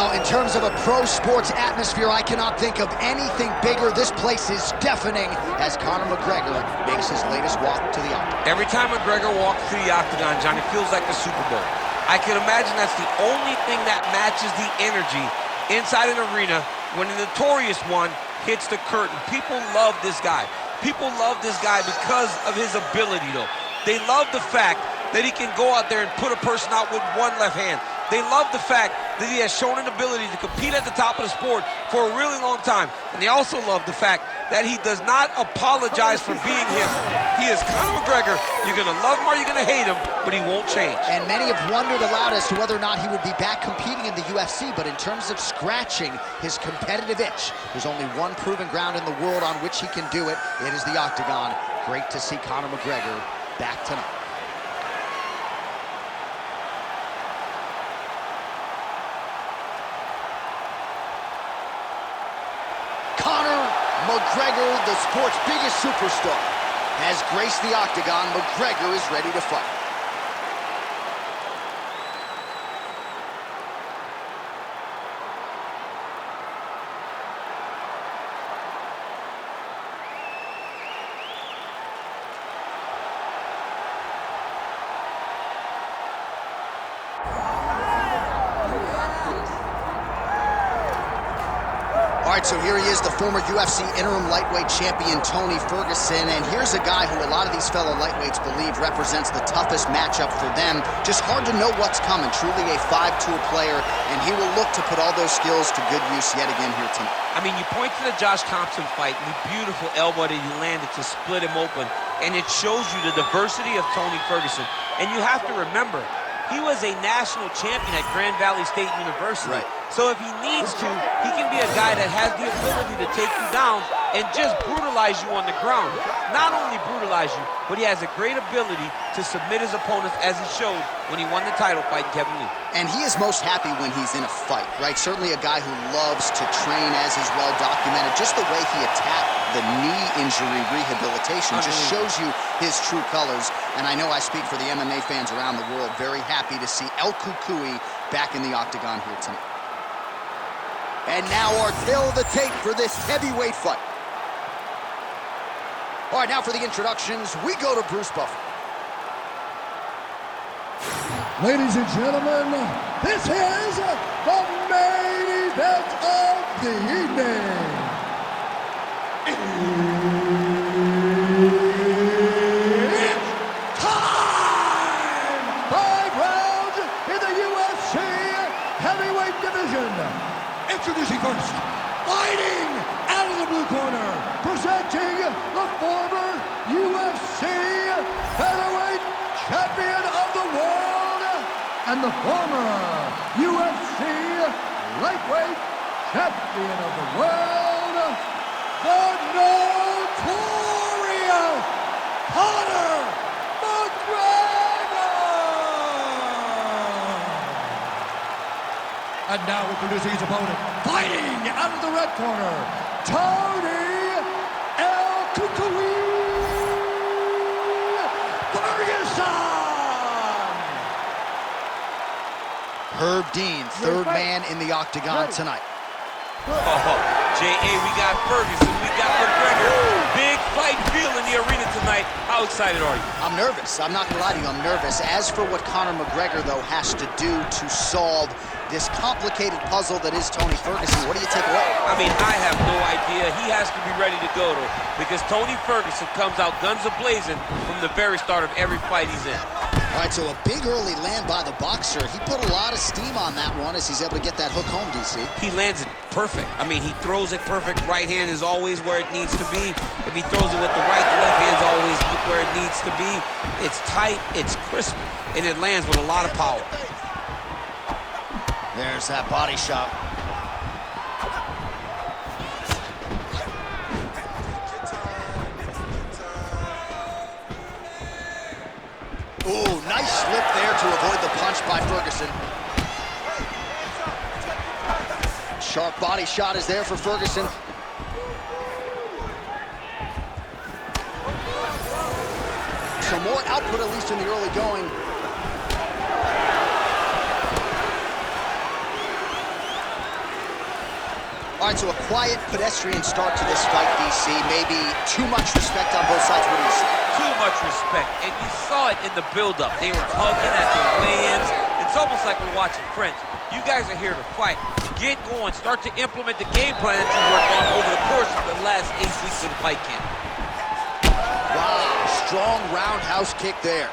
Well, in terms of a pro sports atmosphere, I cannot think of anything bigger. This place is deafening as Conor McGregor makes his latest walk to the octagon. Every time McGregor walks to the octagon, Johnny, feels like the Super Bowl. I can imagine that's the only thing that matches the energy inside an arena when the notorious one hits the curtain. People love this guy. People love this guy because of his ability, though. They love the fact that he can go out there and put a person out with one left hand. They love the fact that he has shown an ability to compete at the top of the sport for a really long time. And they also love the fact that he does not apologize for being him. He is Conor McGregor. You're going to love him or you're going to hate him, but he won't change. And many have wondered aloud as to whether or not he would be back competing in the UFC, but in terms of scratching his competitive itch, there's only one proven ground in the world on which he can do it. It is the octagon. Great to see Conor McGregor back tonight. Conor McGregor, the sport's biggest superstar, has graced the octagon. McGregor is ready to fight. All right, so here he is, the former UFC interim lightweight champion, Tony Ferguson. And here's a guy who a lot of these fellow lightweights believe represents the toughest matchup for them. Just hard to know what's coming. Truly a five-tool player, and he will look to put all those skills to good use yet again here tonight. I mean, you point to the Josh Thompson fight, the beautiful elbow that he landed to split him open, and it shows you the diversity of Tony Ferguson. And you have to remember, he was a national champion at Grand Valley State University. Right. So if he needs to, he can be a guy that has the ability to take you down and just brutalize you on the ground. Not only brutalize you, but he has a great ability to submit his opponents, as he showed when he won the title fight in Kevin Lee. And he is most happy when he's in a fight, right? Certainly a guy who loves to train, as is well documented. Just the way he attacked the knee injury rehabilitation just shows you his true colors. And I know I speak for the MMA fans around the world, very happy to see El Cucuy back in the octagon here tonight. And now our tale of the tape for this heavyweight fight. All right, now for the introductions, we go to Bruce Buffer. Ladies and gentlemen, this is the main event of the evening. It's time! 5 rounds in the UFC heavyweight division. Introducing first, fighting out of the blue corner, presenting the former UFC featherweight champion of the world and the former UFC lightweight champion of the world, the notorious Conor McGregor! And now introducing his opponent, fighting out of the red corner, Tony El Cucuy Ferguson! Herb Dean, third man in the octagon tonight. Oh, J.A., we got Ferguson, we got McGregor. Big fight feel in the arena tonight. How excited are you? I'm nervous. I'm not gonna lie to you, I'm nervous. As for what Conor McGregor, though, has to do to solve this complicated puzzle that is Tony Ferguson, what do you take away? I mean, I have no idea. He has to be ready to go, though, because Tony Ferguson comes out guns a-blazing from the very start of every fight he's in. All right, so a big early land by the boxer. He put a lot of steam on that one as he's able to get that hook home, DC. He lands it perfect. I mean, he throws it perfect. Right hand is always where it needs to be. If he throws it with the right, the left hand's always where it needs to be. It's tight, it's crisp, and it lands with a lot of power. There's that body shot. Ooh, nice slip there to avoid the punch by Ferguson. Sharp body shot is there for Ferguson. So more output, at least in the early going. All right, so a quiet, pedestrian start to this fight, DC. Maybe too much respect on both sides. What do you see? Too much respect, and you saw it in the build-up. They were hugging at the weigh-ins. It's almost like we're watching friends. You guys are here to fight. Get going. Start to implement the game plan that you worked on over the course of the last 8 weeks of the fight camp. Wow, strong roundhouse kick there.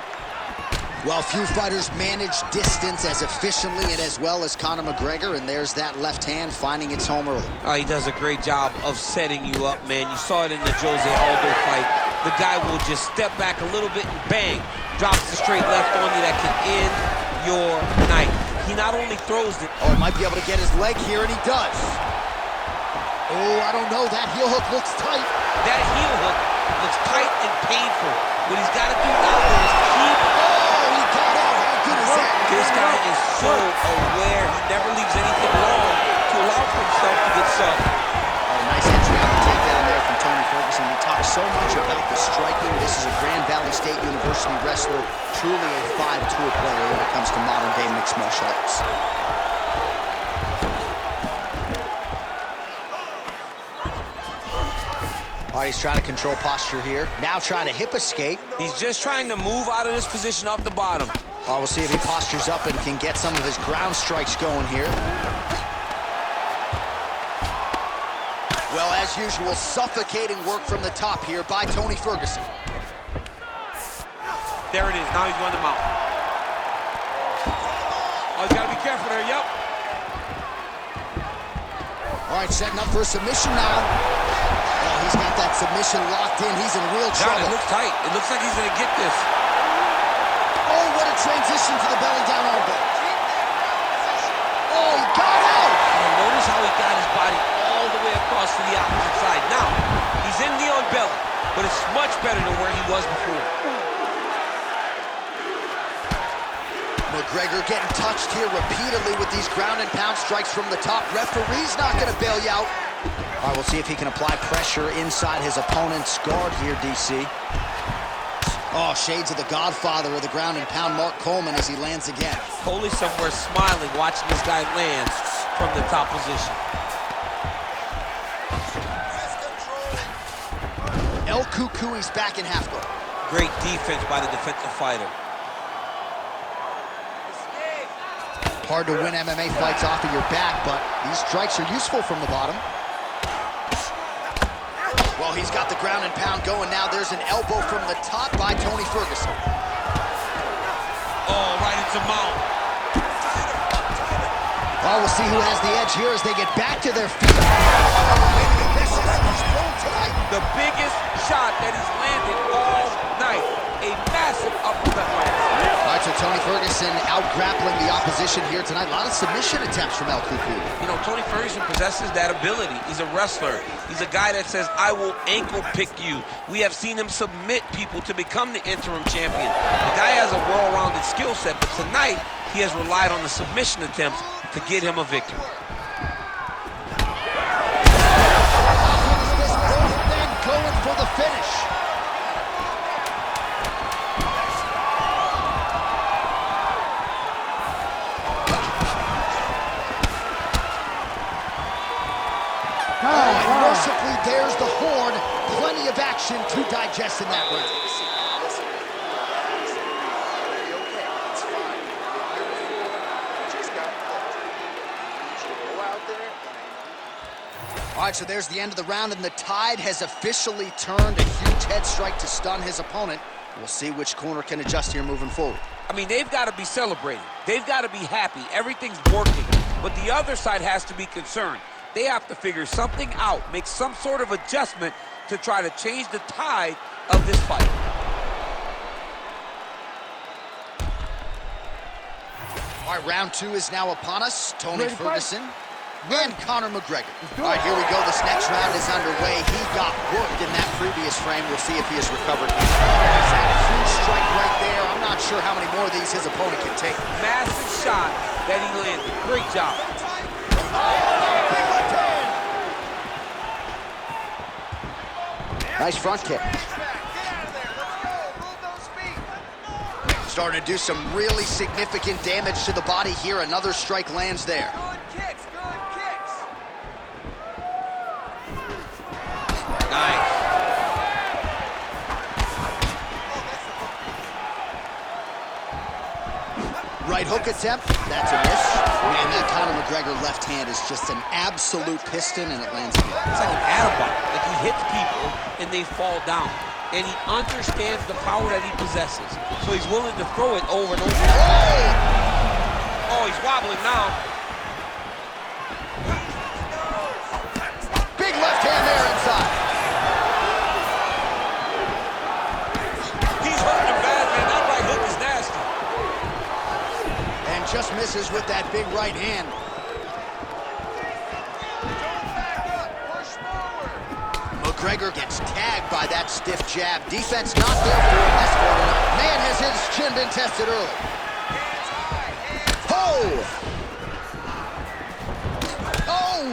Well, few fighters manage distance as efficiently and as well as Conor McGregor, and there's that left hand finding its home early. He does a great job of setting you up, man. You saw it in the Jose Aldo fight. The guy will just step back a little bit and bang, drops the straight left on you that can end your night. He not only throws it. Oh, he might be able to get his leg here, and he does. Oh, I don't know. That heel hook looks tight. That heel hook looks tight and painful. What he's got to do now is keep... This guy is so aware. He never leaves anything long to allow for himself to get subbed. Oh, nice entry on the takedown there from Tony Ferguson. We talk so much about the striking. This is a Grand Valley State University wrestler, truly a 5-tool player when it comes to modern-day mixed martial arts. All right, he's trying to control posture here. Now trying to hip escape. He's just trying to move out of this position off the bottom. Oh, we'll see if he postures up and can get some of his ground strikes going here. Well, as usual, suffocating work from the top here by Tony Ferguson. There it is. Now he's going to mount. Oh, he's got to be careful there. Yep. All right, setting up for a submission now. Oh, he's got that submission locked in. He's in real trouble. John, it looks tight. It looks like he's going to get this. Oh, what a transition to the belly down elbow. Oh, he got out. Notice how he got his body all the way across to the opposite side. Now, he's in the on belly, but it's much better than where he was before. McGregor getting touched here repeatedly with these ground and pound strikes from the top. Referee's not going to bail you out. All right, we'll see if he can apply pressure inside his opponent's guard here, DC. Oh, shades of the godfather of the ground and pound, Mark Coleman, as he lands again. Coley somewhere smiling, watching this guy land from the top position. El Cucuy's back in half guard. Great defense by the defensive fighter. Hard to win MMA fights off of your back, but these strikes are useful from the bottom. Well, he's got the ground and pound going now. There's an elbow from the top by Tony Ferguson. Oh, right into mount. Oh, we'll see who has the edge here as they get back to their feet. The biggest shot that he's landed all night. A massive uppercut lands. All right, so Tony Ferguson out-grappling the opposition here tonight. A lot of submission attempts from El Cucuy. You know, Tony Ferguson possesses that ability. He's a wrestler. He's a guy that says, I will ankle pick you. We have seen him submit people to become the interim champion. The guy has a well-rounded skill set, but tonight he has relied on the submission attempts to get him a victory. Then going for the finish. Mercifully, there's the horn. Plenty of action to digest in that round. All right, so there's the end of the round, and the tide has officially turned. A huge head strike to stun his opponent. We'll see which corner can adjust here moving forward. I mean, they've got to be celebrating. They've got to be happy. Everything's working. But the other side has to be concerned. They have to figure something out, make some sort of adjustment to try to change the tide of this fight. All right, round two is now upon us. Tony Ferguson and Conor McGregor. All right, here we go. This next round is underway. He got worked in that previous frame. We'll see if he has recovered. He's had a huge strike right there. I'm not sure how many more of these his opponent can take. Massive shot that he landed. Great job. Nice front kick. Starting to do some really significant damage to the body here. Another strike lands there. Right hook attempt, that's a miss. Man, that Conor McGregor left hand is just an absolute piston, and it lands again. It's like an atom-bomb. Like he hits people and they fall down. And he understands the power that he possesses. So he's willing to throw it over and over. Oh, he's wobbling now. Big left hand there inside. He's hurting him bad, man. That right hook is nasty. And just misses with that big right hand. McGregor gets tagged by that stiff jab. Defense not there for him. That's far enough. Man, has his chin been tested early. Oh! Oh!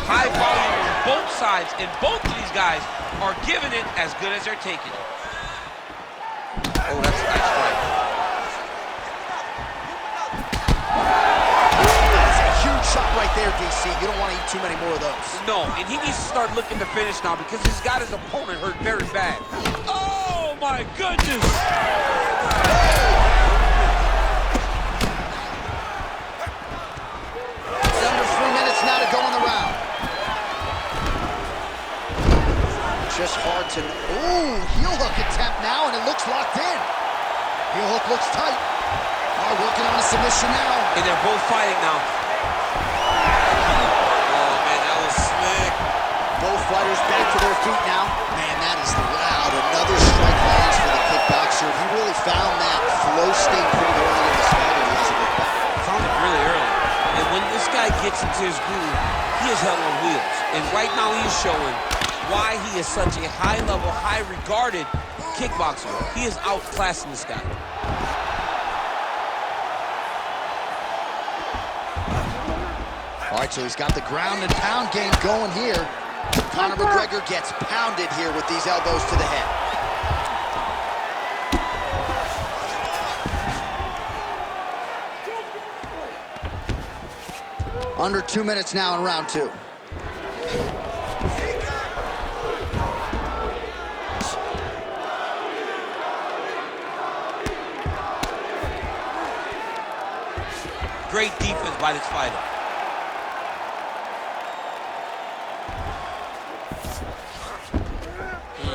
High volume on both sides, and both of these guys are giving it as good as they're taking it. Oh, that's a nice strike. Shot right there, DC. You don't want to eat too many more of those. No, and he needs to start looking to finish now because he's got his opponent hurt very bad. Oh, my goodness! It's under 3 minutes now to go in the round. Just hard to... Ooh, heel hook attempt now, and it looks locked in. Heel hook looks tight. Working on a submission now. And they're both fighting now. Both fighters back to their feet now. Man, that is loud. Another strike lands for the kickboxer. He really found that flow state pretty early in this fight, and he hasn't looked back. Found it really early. And when this guy gets into his groove, he is hell on wheels. And right now he is showing why he is such a high-level, high-regarded kickboxer. He is outclassing this guy. All right, so he's got the ground and pound game going here. Conor McGregor gets pounded here with these elbows to the head. Under 2 minutes now in round 2. Great defense by this fighter.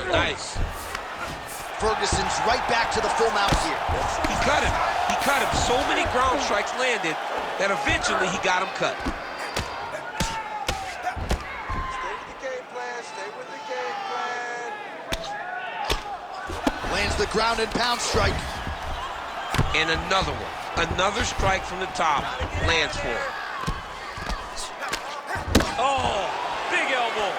Nice. Ferguson's right back to the full mount here. He cut him. He cut him. So many ground strikes landed that eventually he got him cut. Stay with the game plan. Stay with the game plan. Lands the ground and pound strike. And another one. Another strike from the top lands for him. Oh, big elbow.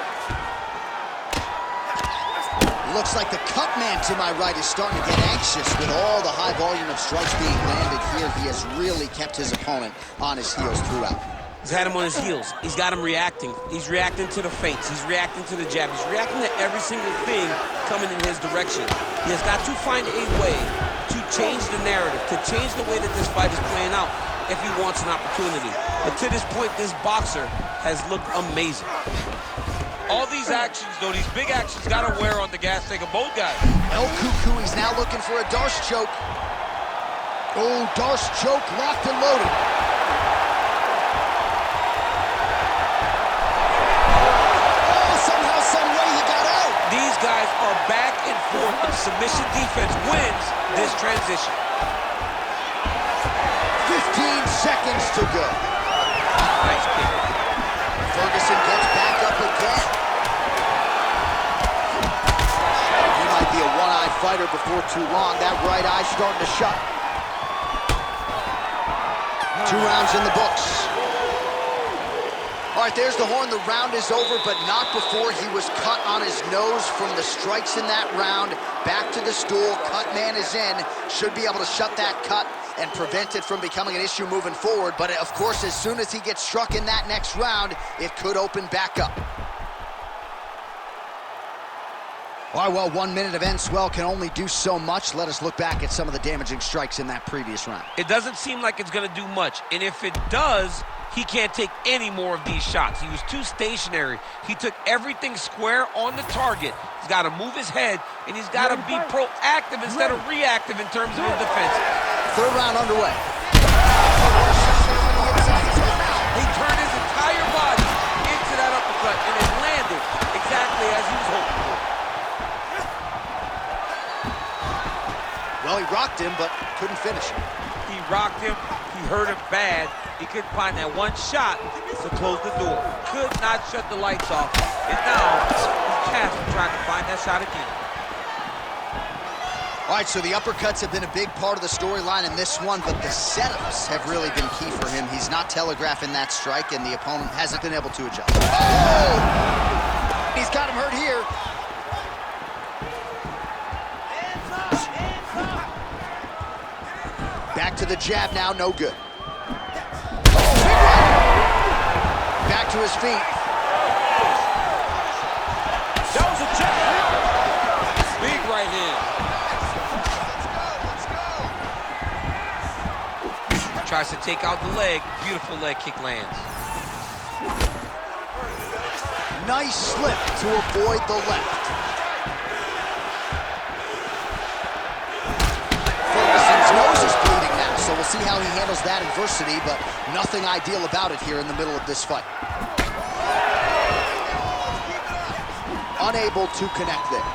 Looks like the cut man to my right is starting to get anxious with all the high volume of strikes being landed here. He has really kept his opponent on his heels throughout. He's had him on his heels. He's got him reacting. He's reacting to the feints. He's reacting to the jab. He's reacting to every single thing coming in his direction. He has got to find a way to change the narrative, to change the way that this fight is playing out if he wants an opportunity. But to this point, this boxer has looked amazing. All these actions, though, these big actions, got to wear on the gas tank of both guys. El Cuckoo, he's now looking for a Darce choke. Oh, Darce choke, locked and loaded. Oh, somehow, some way he got out. These guys are back and forth, and submission defense wins this transition. 15 seconds to go. Nice kick. Ferguson gets back up again. He might be a one-eyed fighter before too long. That right eye starting to shut. 2 rounds in the books. All right, there's the horn. The round is over, but not before he was cut on his nose from the strikes in that round. Back to the stool. Cut man is in. Should be able to shut that cut and prevent it from becoming an issue moving forward. But, of course, as soon as he gets struck in that next round, it could open back up. All right, well, 1 minute of end swell can only do so much. Let us look back at some of the damaging strikes in that previous round. It doesn't seem like it's going to do much, and if it does, he can't take any more of these shots. He was too stationary. He took everything square on the target. He's got to move his head, and he's got to be proactive instead of reactive in terms of his defense. Third round underway. He turned his entire body into that uppercut, and it landed exactly as he was hoping for. Well, he rocked him, but couldn't finish him. He rocked him. He hurt him bad. He couldn't find that one shot to close the door. Could not shut the lights off. And now he's tasked with trying to find that shot again. All right, so the uppercuts have been a big part of the storyline in this one, but the setups have really been key for him. He's not telegraphing that strike, and the opponent hasn't been able to adjust. Oh! He's got him hurt here. Back to the jab now, no good. Oh, big right. Back to his feet. That was a jab. Big right hand. Tries to take out the leg. Beautiful leg kick lands. Nice slip to avoid the left. Ferguson's nose is bleeding now, so we'll see how he handles that adversity, but nothing ideal about it here in the middle of this fight. Unable to connect there.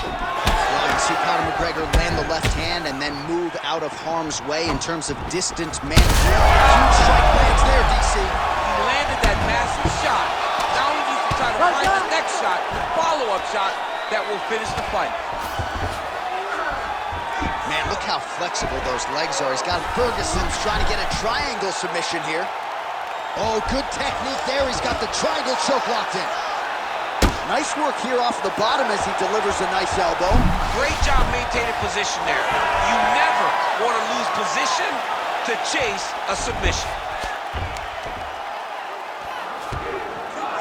Well, you see Conor McGregor land the left hand and then move out of harm's way in terms of distance management. Huge strike lands there, DC. He landed that massive shot. Now he needs to try to find the next shot, the follow-up shot that will finish the fight. Man, look how flexible those legs are. He's got Ferguson's trying to get a triangle submission here. Oh, good technique there. He's got the triangle choke locked in. Nice work here off the bottom as he delivers a nice elbow. Great job maintaining position there. You never want to lose position to chase a submission.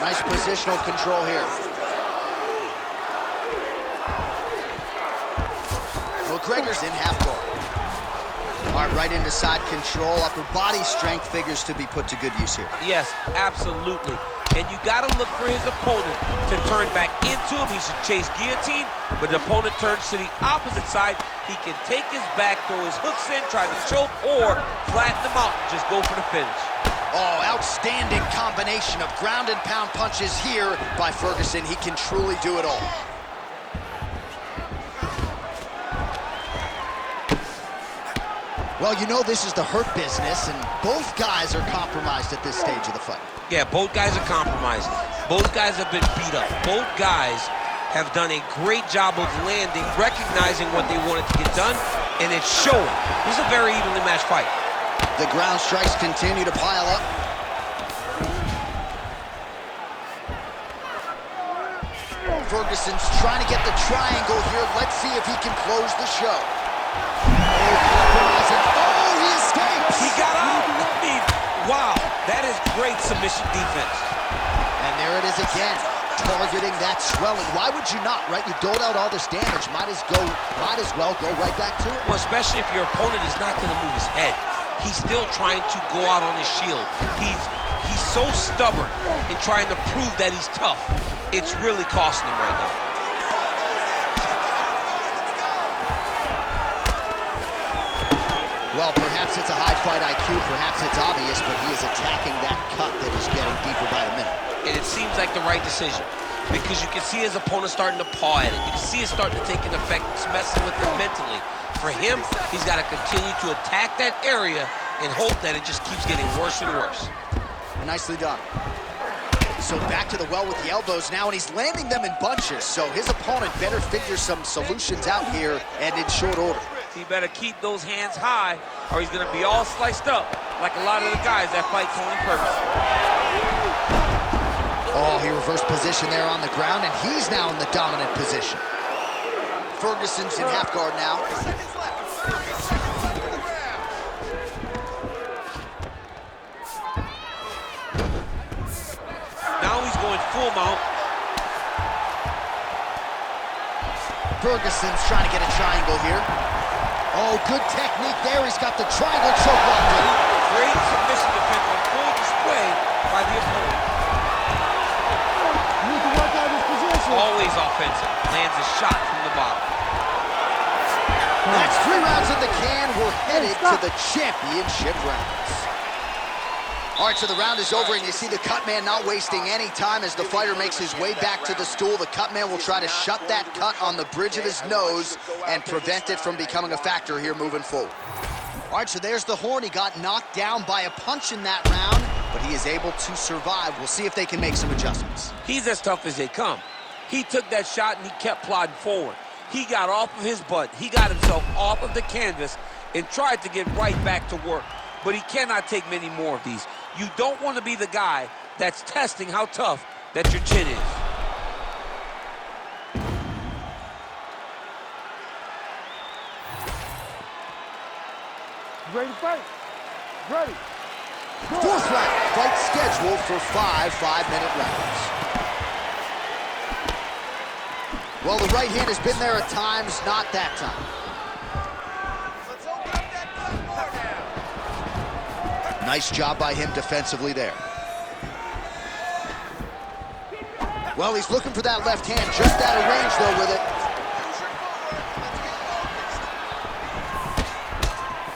Nice positional control here. McGregor's in half guard. All right, right into side control. Upper body strength figures to be put to good use here. Yes, absolutely. And you got to look for his opponent to turn back into him. He should chase guillotine, but the opponent turns to the opposite side. He can take his back, throw his hooks in, try to choke, or flatten him out and just go for the finish. Oh, outstanding combination of ground and pound punches here by Ferguson. He can truly do it all. Well, you know this is the hurt business, and both guys are compromised at this stage of the fight. Yeah, both guys are compromised. Both guys have been beat up. Both guys have done a great job of landing, recognizing what they wanted to get done, and it's showing. This is a very evenly matched fight. The ground strikes continue to pile up. Ferguson's trying to get the triangle here. Let's see if he can close the show. Oh, he escapes! He got out! I mean, wow, that is great submission defense. And there it is again, targeting that swelling. Why would you not, right? You doled out all this damage. Might as well go right back to it. Well, especially if your opponent is not going to move his head. He's still trying to go out on his shield. He's so stubborn in trying to prove that he's tough. It's really costing him right now. Well, perhaps it's a high fight IQ, perhaps it's obvious, but he is attacking that cut that is getting deeper by the minute. And it seems like the right decision because you can see his opponent starting to paw at it. You can see it starting to take an effect. It's messing with him mentally. For him, he's got to continue to attack that area and hope that it just keeps getting worse and worse. Nicely done. So back to the well with the elbows now, and he's landing them in bunches. So his opponent better figure some solutions out here and in short order. He better keep those hands high or he's going to be all sliced up like a lot of the guys that fight Tony Ferguson. Oh, he reversed position there on the ground, and he's now in the dominant position. Ferguson's in half guard now. Now he's going full mount. Ferguson's trying to get a triangle here. Oh, good technique there. He's got the triangle choke locked in. Great submission defense on full display by the opponent. You need to work out his position. Always offensive. Lands a shot from the bottom. That's 3 rounds in the can. We're headed to the championship rounds. All right, so the round is over, and you see the cut man not wasting any time as the fighter makes his way back to the stool. The cut man will try to shut that cut on the bridge of his nose and prevent it from becoming a factor here moving forward. All right, so there's the horn. He got knocked down by a punch in that round, but he is able to survive. We'll see if they can make some adjustments. He's as tough as they come. He took that shot and he kept plodding forward. He got off of his butt. He got himself off of the canvas and tried to get right back to work. But he cannot take many more of these. You don't want to be the guy that's testing how tough that your chin is. Ready to fight? Ready. Fourth round, fight scheduled for 5 5-minute rounds. Well, the right hand has been there at times, not that time. Let's open up that cut more now. Nice job by him defensively there. Well, he's looking for that left hand, just out of range, though, with it. Use your footwork. Let's get focused.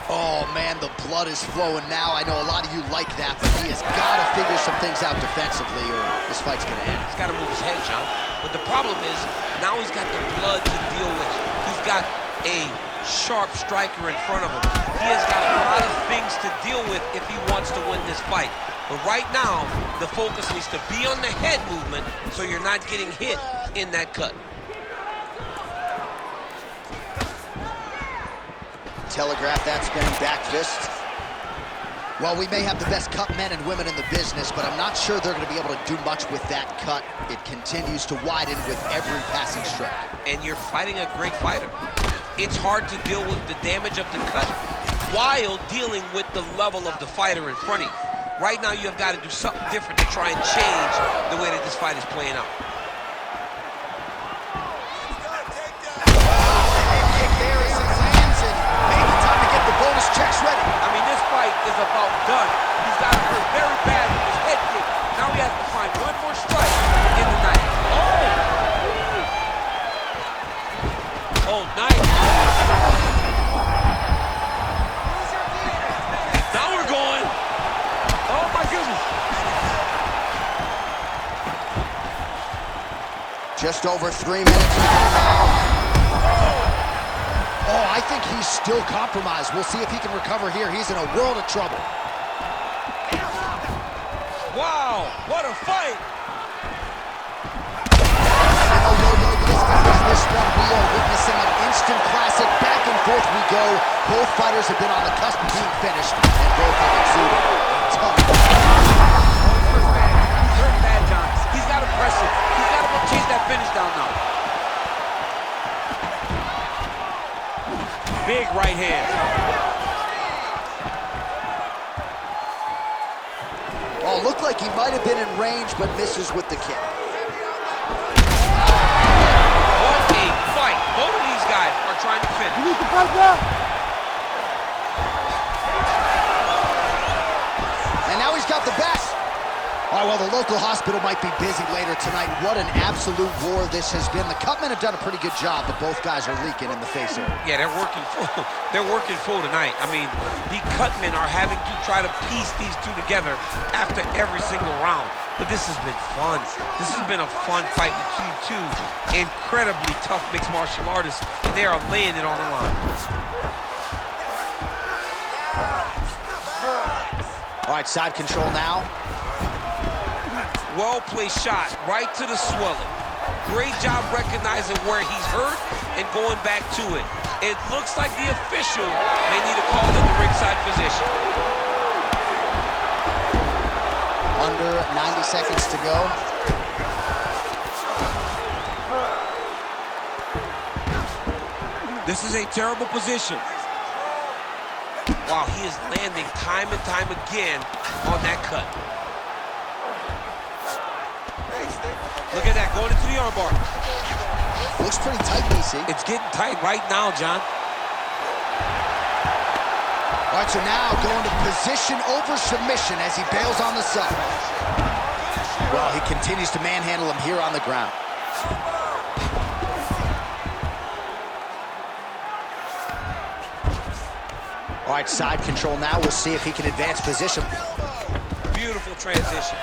Oh, man, the blood is flowing now. I know a lot of you like that, but he has got to figure some things out defensively, or this fight's going to end. He's got to move his head, John. But the problem is, now he's got the blood to deal with. He's got a sharp striker in front of him. He has got a lot of things to deal with if he wants to win this fight. But right now, the focus needs to be on the head movement so you're not getting hit in that cut. Telegraph that spinning back fist. Well, we may have the best cut men and women in the business, but I'm not sure they're going to be able to do much with that cut. It continues to widen with every passing strike. And you're fighting a great fighter. It's hard to deal with the damage of the cut while dealing with the level of the fighter in front of you. Right now, you have got to do something different to try and change the way that this fight is playing out. Kick there as it lands, and maybe time to get the bonus checks ready. I mean, this fight is about done. He's got hurt very bad with his head kick. Now he has to find one more strike in the night. Oh! Oh, nice. Now we're going. Oh, my goodness. Just over 3 minutes to go now. Oh, I think he's still compromised. We'll see if he can recover here. He's in a world of trouble. Wow, what a fight. This one, we are witnessing an instant classic. Back and forth we go. Both fighters have been on the cusp of being finished, and both have exuded tough. He's hurt bad, John. He's got to press it. He's got to go chase that finish down now. Big right hand. Oh, looked like he might have been in range, but misses with the kick. What a fight. Both of these guys are trying to finish. You need to fight now. And now he's got the back. All right, well, the local hospital might be busy later tonight. What an absolute war this has been. The cutmen have done a pretty good job, but both guys are leaking in the face area. Yeah, they're working full. They're working full tonight. I mean, the cutmen are having to try to piece these two together after every single round. But this has been fun. This has been a fun fight between two incredibly tough mixed martial artists, and they are laying it on the line. All right, side control now. Well-placed shot right to the swelling. Great job recognizing where he's hurt and going back to it. It looks like the official may need a call in the ringside position. Under 90 seconds to go. This is a terrible position. Wow, he is landing time and time again on that cut. Hey, stay with the Look at that, going into the armbar. Looks pretty tight, DC. It's getting tight right now, John. All right, so now going to position over submission as he bails on the sub. Well, he continues to manhandle him here on the ground. All right, side control now. We'll see if he can advance position. Beautiful transition.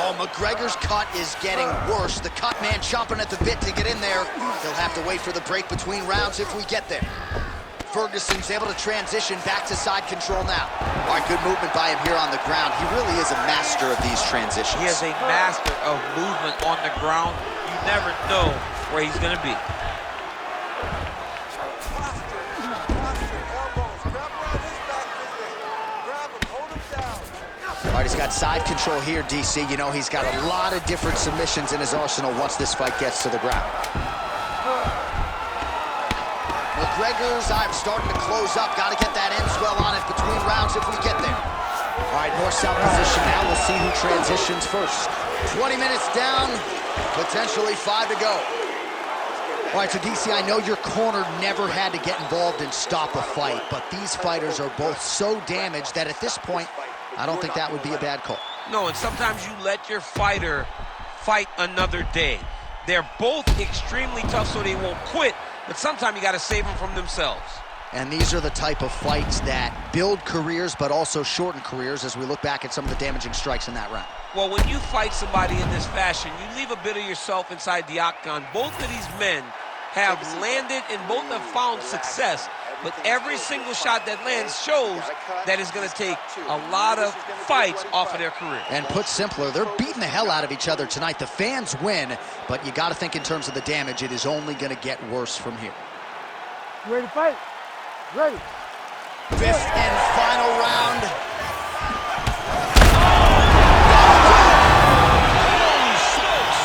Oh, McGregor's cut is getting worse. The cut man chomping at the bit to get in there. He'll have to wait for the break between rounds if we get there. Ferguson's able to transition back to side control now. All right, good movement by him here on the ground. He really is a master of these transitions. He is a master of movement on the ground. You never know where he's going to be. All right, he's got side control here, DC. You know, he's got a lot of different submissions in his arsenal once this fight gets to the ground. McGregor's eye starting to close up. Got to get that end swell on it between rounds if we get there. All right, north-south position now. We'll see who transitions first. 20 minutes down, potentially 5 to go. All right, so DC, I know your corner never had to get involved and stop a fight, but these fighters are both so damaged that at this point, I don't think that would be a bad call. No, and sometimes you let your fighter fight another day. They're both extremely tough, so they won't quit, but sometimes you got to save them from themselves. And these are the type of fights that build careers, but also shorten careers as we look back at some of the damaging strikes in that round. Well, when you fight somebody in this fashion, you leave a bit of yourself inside the octagon. Both of these men have landed and both have found success, but every single shot that lands shows that it's going to take a lot of fights off of their career. And put simpler, they're beating the hell out of each other tonight. The fans win, but you got to think in terms of the damage, it is only going to get worse from here. You ready to fight? Ready. Fifth and final round. Holy smokes!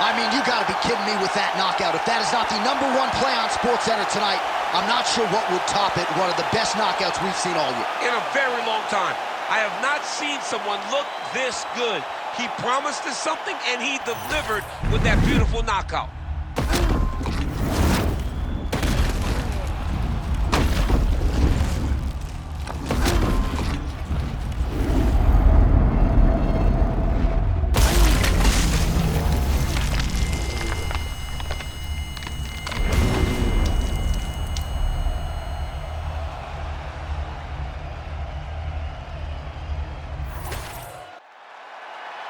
I mean, you got to be kidding me with that knockout. If that is not the #1 play on SportsCenter tonight, I'm not sure what would top it. One of the best knockouts we've seen all year. In a very long time. I have not seen someone look this good. He promised us something, and he delivered with that beautiful knockout.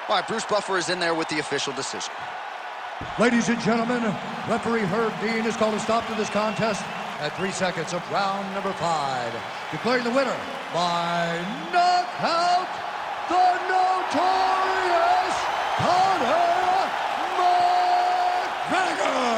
All right, Bruce Buffer is in there with the official decision. Ladies and gentlemen, referee Herb Dean has called a stop to this contest at 3 seconds of round number 5. Declaring the winner by knockout, the notorious Conor McGregor!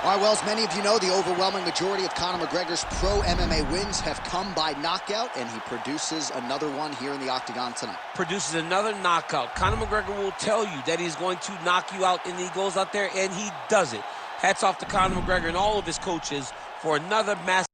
All right, well, as many of you know, the overwhelming majority of Conor McGregor's pro MMA wins have come by knockout, and he produces another one here in the octagon tonight. Produces another knockout. Conor McGregor will tell you that he's going to knock you out, and he goes out there and he does it. Hats off to Conor McGregor and all of his coaches for another massive